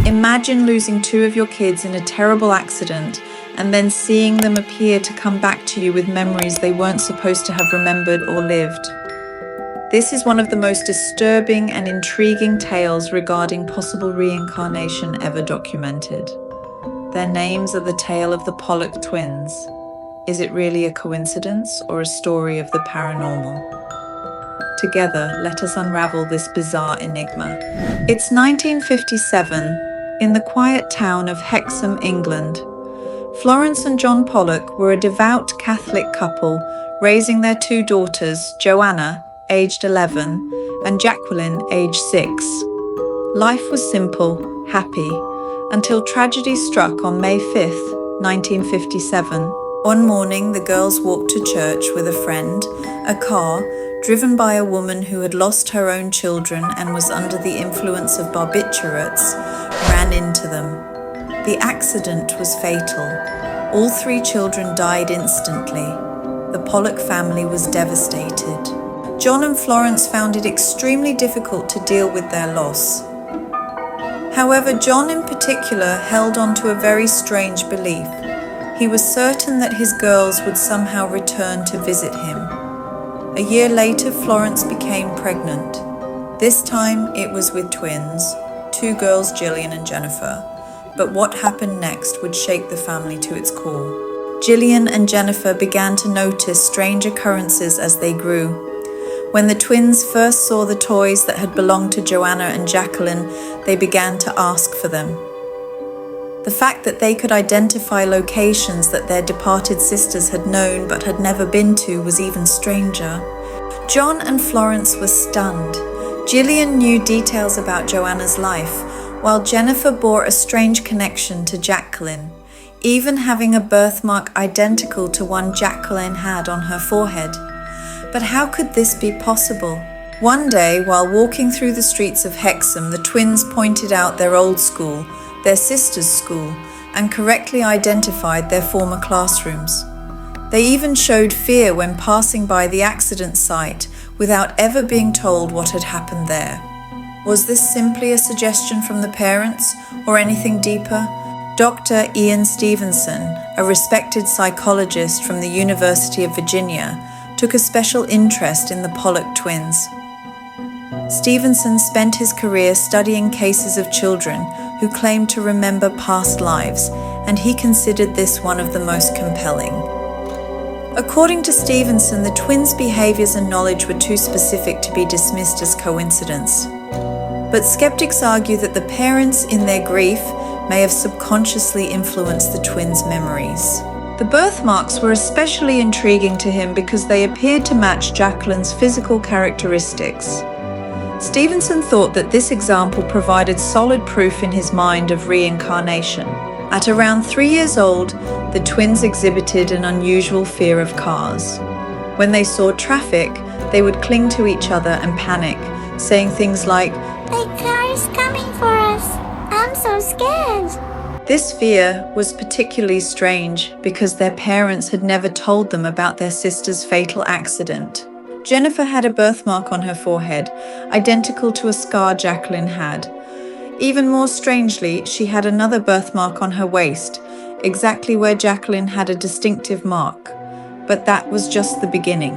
Imagine losing two of your kids in a terrible accident and then seeing them appear to come back to you with memories they weren't supposed to have remembered or lived. This is one of the most disturbing and intriguing tales regarding possible reincarnation ever documented. Their names are the tale of the Pollock Twins. Is it really a coincidence or a story of the paranormal? Together, let us unravel this bizarre enigma. It's 1957, in the quiet town of Hexham, England. Florence and John Pollock were a devout Catholic couple raising their two daughters, Joanna, aged 11, and Jacqueline, aged 6. Life was simple, happy, until tragedy struck on May 5th, 1957. One morning, the girls walked to church with a friend. A car, driven by a woman who had lost her own children and was under the influence of barbiturates, ran into them. The accident was fatal. All three children died instantly. The Pollock family was devastated. John and Florence found it extremely difficult to deal with their loss. However, John in particular held on to a very strange belief. He was certain that his girls would somehow return to visit him. A year later, Florence became pregnant. This time, it was with twins, two girls, Gillian and Jennifer. But what happened next would shake the family to its core. Gillian and Jennifer began to notice strange occurrences as they grew. When the twins first saw the toys that had belonged to Joanna and Jacqueline, they began to ask for them. The fact that they could identify locations that their departed sisters had known but had never been to was even stranger. John and Florence were stunned. Gillian knew details about Joanna's life, while Jennifer bore a strange connection to Jacqueline, even having a birthmark identical to one Jacqueline had on her forehead. But how could this be possible? One day, while walking through the streets of Hexham, the twins pointed out their old school, their sister's school, and correctly identified their former classrooms. They even showed fear when passing by the accident site without ever being told what had happened there. Was this simply a suggestion from the parents, or anything deeper? Dr. Ian Stevenson, a respected psychologist from the University of Virginia, took a special interest in the Pollock twins. Stevenson spent his career studying cases of children who claimed to remember past lives, and he considered this one of the most compelling. According to Stevenson, the twins' behaviors and knowledge were too specific to be dismissed as coincidence. But skeptics argue that the parents, in their grief, may have subconsciously influenced the twins' memories. The birthmarks were especially intriguing to him because they appeared to match Jacqueline's physical characteristics. Stevenson thought that this example provided solid proof in his mind of reincarnation. At around 3 years old, the twins exhibited an unusual fear of cars. When they saw traffic, they would cling to each other and panic, saying things like, "A car is coming for us. I'm so scared." This fear was particularly strange because their parents had never told them about their sister's fatal accident. Jennifer had a birthmark on her forehead, identical to a scar Jacqueline had. Even more strangely, she had another birthmark on her waist, exactly where Jacqueline had a distinctive mark. But that was just the beginning.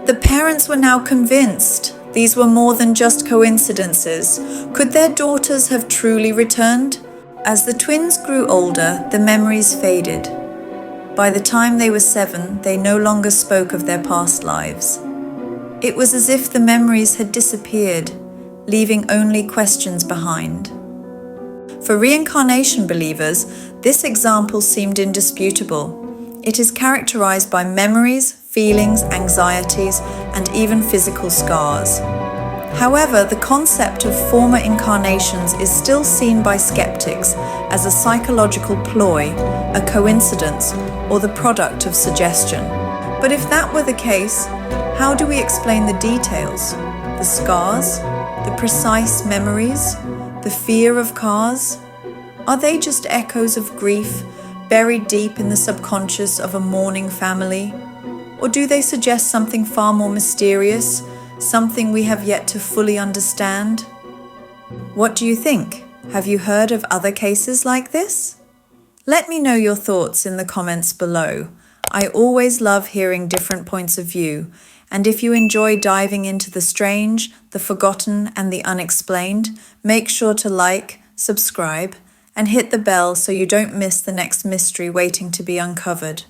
The parents were now convinced these were more than just coincidences. Could their daughters have truly returned? As the twins grew older, the memories faded. By the time they were 7, they no longer spoke of their past lives. It was as if the memories had disappeared, leaving only questions behind. For reincarnation believers, this example seemed indisputable. It is characterized by memories, feelings, anxieties, and even physical scars. However, the concept of former incarnations is still seen by skeptics as a psychological ploy, a coincidence, or the product of suggestion. But if that were the case, how do we explain the details? The scars? The precise memories? The fear of cars? Are they just echoes of grief, buried deep in the subconscious of a mourning family? Or do they suggest something far more mysterious, something we have yet to fully understand? What do you think? Have you heard of other cases like this? Let me know your thoughts in the comments below. I always love hearing different points of view, and if you enjoy diving into the strange, the forgotten, and the unexplained, make sure to like, subscribe, and hit the bell so you don't miss the next mystery waiting to be uncovered.